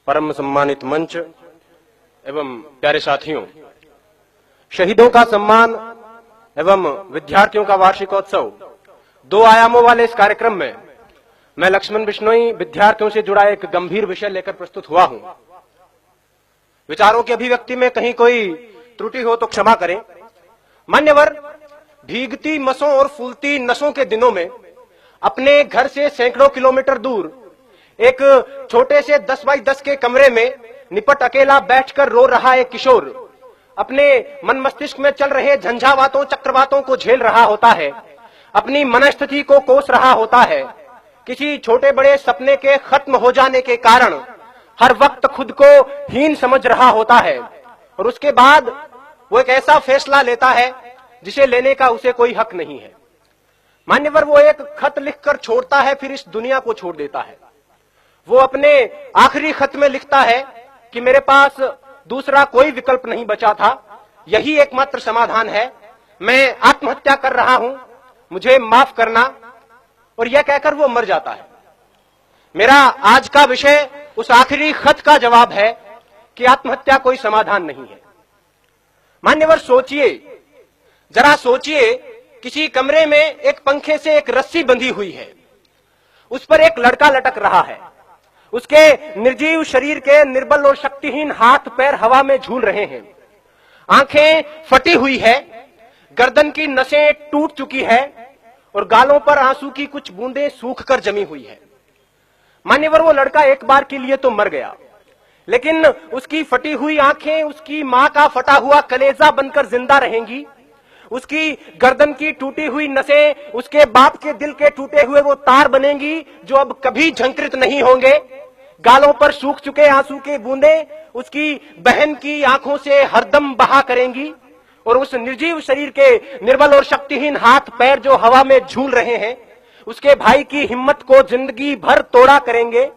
परम सम्मानित मंच एवं प्यारे साथियों, शहीदों का सम्मान एवं विद्यार्थियों का वार्षिकोत्सव दो आयामों वाले इस कार्यक्रम में मैं लक्ष्मण बिश्नोई विद्यार्थियों से जुड़ा एक गंभीर विषय लेकर प्रस्तुत हुआ हूं। विचारों की अभिव्यक्ति में कहीं कोई त्रुटि हो तो क्षमा करें। मान्यवर, भीगती मसों और फूलती नसों के दिनों में अपने घर से सैकड़ों किलोमीटर दूर एक छोटे से 10 बाई 10 के कमरे में निपट अकेला बैठकर रो रहा एक किशोर अपने मन मस्तिष्क में चल रहे झंझावातों चक्रवातों को झेल रहा होता है, अपनी मनस्थिति को कोस रहा होता है। किसी छोटे बड़े सपने के खत्म हो जाने के कारण हर वक्त खुद को हीन समझ रहा होता है और उसके बाद वो एक ऐसा फैसला लेता है जिसे लेने का उसे कोई हक नहीं है। मान्यवर, वो एक खत लिखकर छोड़ता है, फिर इस दुनिया को छोड़ देता है। वो अपने आखिरी खत में लिखता है कि मेरे पास दूसरा कोई विकल्प नहीं बचा था, यही एकमात्र समाधान है, मैं आत्महत्या कर रहा हूं, मुझे माफ करना। और यह कहकर वो मर जाता है। मेरा आज का विषय उस आखिरी खत का जवाब है कि आत्महत्या कोई समाधान नहीं है। मान्यवर, सोचिए, जरा सोचिए, किसी कमरे में एक पंखे से एक रस्सी बंधी हुई है, उस पर एक लड़का लटक रहा है, उसके निर्जीव शरीर के निर्बल और शक्तिहीन हाथ पैर हवा में झूल रहे हैं, आंखें फटी हुई है, गर्दन की नसें टूट चुकी है और गालों पर आंसू की कुछ बूंदें सूखकर जमी हुई है। मान्यवर, वो लड़का एक बार के लिए तो मर गया, लेकिन उसकी फटी हुई आंखें उसकी मां का फटा हुआ कलेजा बनकर जिंदा रहेंगी। उसकी गर्दन की टूटी हुई नसें उसके बाप के दिल के टूटे हुए वो तार बनेंगी जो अब कभी झंकृत नहीं होंगे। गालों पर सूख चुके आंसू के बूंदें उसकी बहन की आंखों से हरदम बहा करेंगी और उस निर्जीव शरीर के निर्बल और शक्तिहीन हाथ पैर जो हवा में झूल रहे हैं उसके भाई की हिम्मत को जिंदगी भर तोड़ा करेंगे।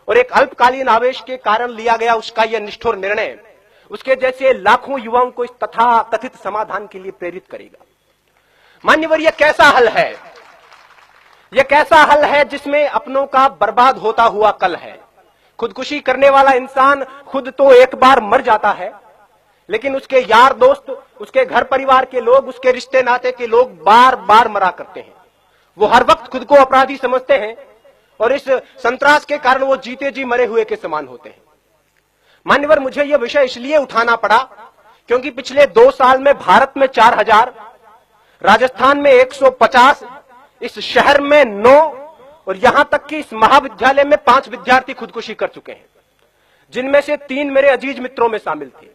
और एक अल्पकालीन आवेश के कारण लिया गया उसका यह निष्ठुर निर्णय उसके जैसे लाखों युवाओं को इस तथा कथित समाधान के लिए प्रेरित करेगा। मान्यवर, यह कैसा हल है? यह कैसा हल है जिसमें अपनों का बर्बाद होता हुआ कल है। खुदकुशी करने वाला इंसान खुद तो एक बार मर जाता है, लेकिन उसके यार दोस्त, उसके घर परिवार के लोग, उसके रिश्ते नाते के लोग बार बार मरा करते हैं। वो हर वक्त खुद को अपराधी समझते हैं और इस संतरास के कारण वो जीते जी मरे हुए के समान होते हैं। मान्यवर, मुझे यह विषय इसलिए उठाना पड़ा क्योंकि पिछले 2 साल में भारत में 4000, राजस्थान में 150, इस शहर में 9 और यहां तक कि इस महाविद्यालय में 5 विद्यार्थी खुदकुशी कर चुके हैं, जिनमें से 3 मेरे अजीज मित्रों में शामिल थे।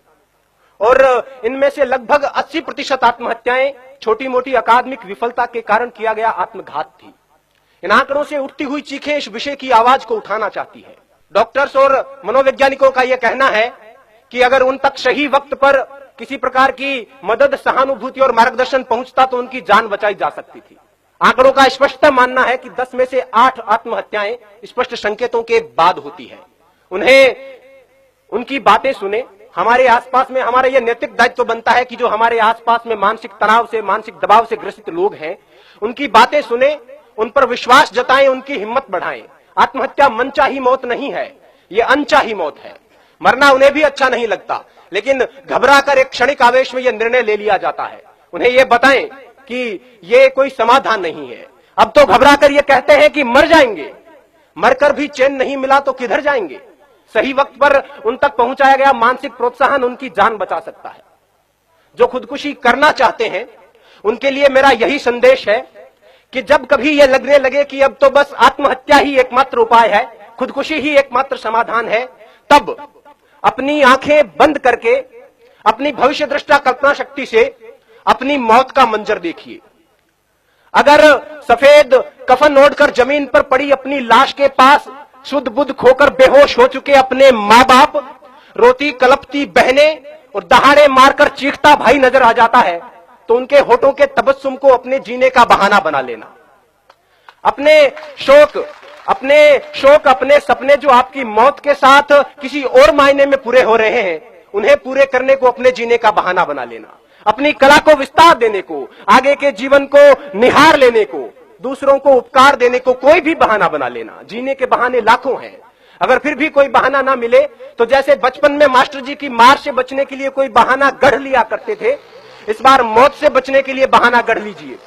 और इनमें से लगभग 80% आत्महत्याएं छोटी मोटी अकादमिक विफलता के कारण किया गया आत्मघात थी। इन आंकड़ों से उठती हुई चीखें इस विषय की आवाज को उठाना चाहती है। डॉक्टर्स और मनोवैज्ञानिकों का यह कहना है कि अगर उन तक सही वक्त पर किसी प्रकार की मदद, सहानुभूति और मार्गदर्शन पहुंचता तो उनकी जान बचाई जा सकती थी। आंकड़ों का स्पष्ट मानना है कि 10 में से 8 आत्महत्याएं स्पष्ट संकेतों के बाद होती है। उन्हें उनकी बातें सुने। हमारे आसपास में हमारा यह नैतिक दायित्व बनता है कि जो हमारे आसपास में मानसिक तनाव से, मानसिक दबाव से ग्रसित लोग हैं, उनकी बातें सुने, उन पर विश्वास जताएं, उनकी हिम्मत बढ़ाएं। आत्महत्या मनचाही मौत नहीं है, यह अनचाही मौत है। मरना उन्हें भी अच्छा नहीं लगता, लेकिन घबराकर एक क्षणिक आवेश में यह निर्णय ले लिया जाता है। उन्हें यह बताएं कि यह कोई समाधान नहीं है। अब तो घबराकर यह कहते हैं कि मर जाएंगे, मरकर भी चैन नहीं मिला तो किधर जाएंगे। सही वक्त पर उन तक पहुंचाया गया मानसिक प्रोत्साहन उनकी जान बचा सकता है। जो खुदकुशी करना चाहते हैं उनके लिए मेरा यही संदेश है कि जब कभी यह लगने लगे कि अब तो बस आत्महत्या ही एकमात्र उपाय है, खुदकुशी ही एकमात्र समाधान है, तब अपनी आंखें बंद करके अपनी भविष्य दृष्टा कल्पना शक्ति से अपनी मौत का मंजर देखिए। अगर सफेद कफन ओढ़कर जमीन पर पड़ी अपनी लाश के पास शुद्ध बुद्ध खोकर बेहोश हो चुके अपने मां बाप, रोती कलपती बहनें और दहाड़े मारकर चीखता भाई नजर आ जाता है तो उनके होठों के तबस्सुम को अपने जीने का बहाना बना लेना। अपने शोक, अपने सपने जो आपकी मौत के साथ किसी और मायने में पूरे हो रहे हैं, उन्हें पूरे करने को अपने जीने का बहाना बना लेना। अपनी कला को विस्तार देने को, आगे के जीवन को निहार लेने को, दूसरों को उपकार देने को कोई भी बहाना बना लेना। जीने के बहाने लाखों हैं। अगर फिर भी कोई बहाना ना मिले तो जैसे बचपन में मास्टर जी की मार से बचने के लिए कोई बहाना गढ़ लिया करते थे, इस बार मौत से बचने के लिए बहाना गढ़ लीजिए,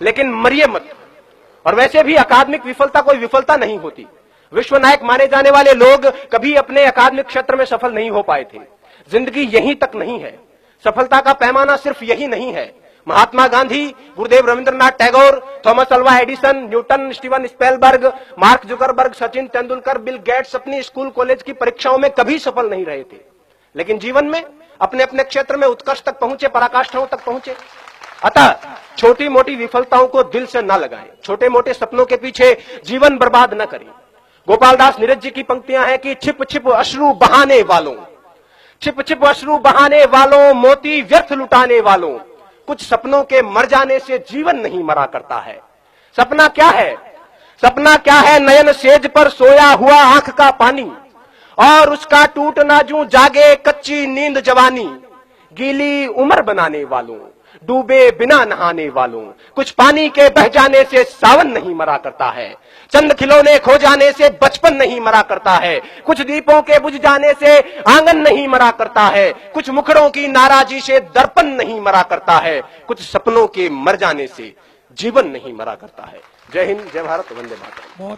लेकिन मरिए मत। और वैसे भी अकादमिक विफलता कोई विफलता नहीं होती। विश्व नायक माने जाने वाले लोग कभी अपने अकादमिक क्षेत्र में सफल नहीं हो पाए थे। जिंदगी यहीं तक नहीं है, सफलता का पैमाना सिर्फ यही नहीं है। Mahatma Gandhi, Gurudev Rabindranath Tagore, Thomas Alva Edison, Newton, Steven Spielberg, Mark Zuckerberg, Sachin Tendulkar, Bill Gates अपनी स्कूल कॉलेज की परीक्षाओं में कभी सफल नहीं रहे थे, लेकिन जीवन में अपने अपने क्षेत्र में उत्कर्ष तक पहुंचे, पराकाष्ठाओं तक पहुंचे। अतः छोटी मोटी विफलताओं को दिल से न लगाएं, छोटे मोटे सपनों के पीछे जीवन बर्बाद न करें। गोपाल दास नीरज जी की पंक्तियां हैं कि छिप छिप अश्रु बहाने वालों, छिप छिप अश्रु बहाने वालों, मोती व्यर्थ लुटाने वालों, कुछ सपनों के मर जाने से जीवन नहीं मरा करता है। सपना क्या है? सपना क्या है? नयन सेज पर सोया हुआ आंख का पानी, और उसका टूटना जूं जागे कच्ची नींद जवानी। गीली उम्र बनाने वालों, डूबे बिना नहाने वालों, कुछ पानी के बह जाने से सावन नहीं मरा करता है। चंद खिलौने खो जाने से बचपन नहीं मरा करता है। कुछ दीपों के बुझ जाने से आंगन नहीं मरा करता है। कुछ मुखड़ों की नाराजी से दर्पण नहीं मरा करता है। कुछ सपनों के मर जाने से जीवन नहीं मरा करता है। जय हिंद, जय भारत, वंदे मातरम।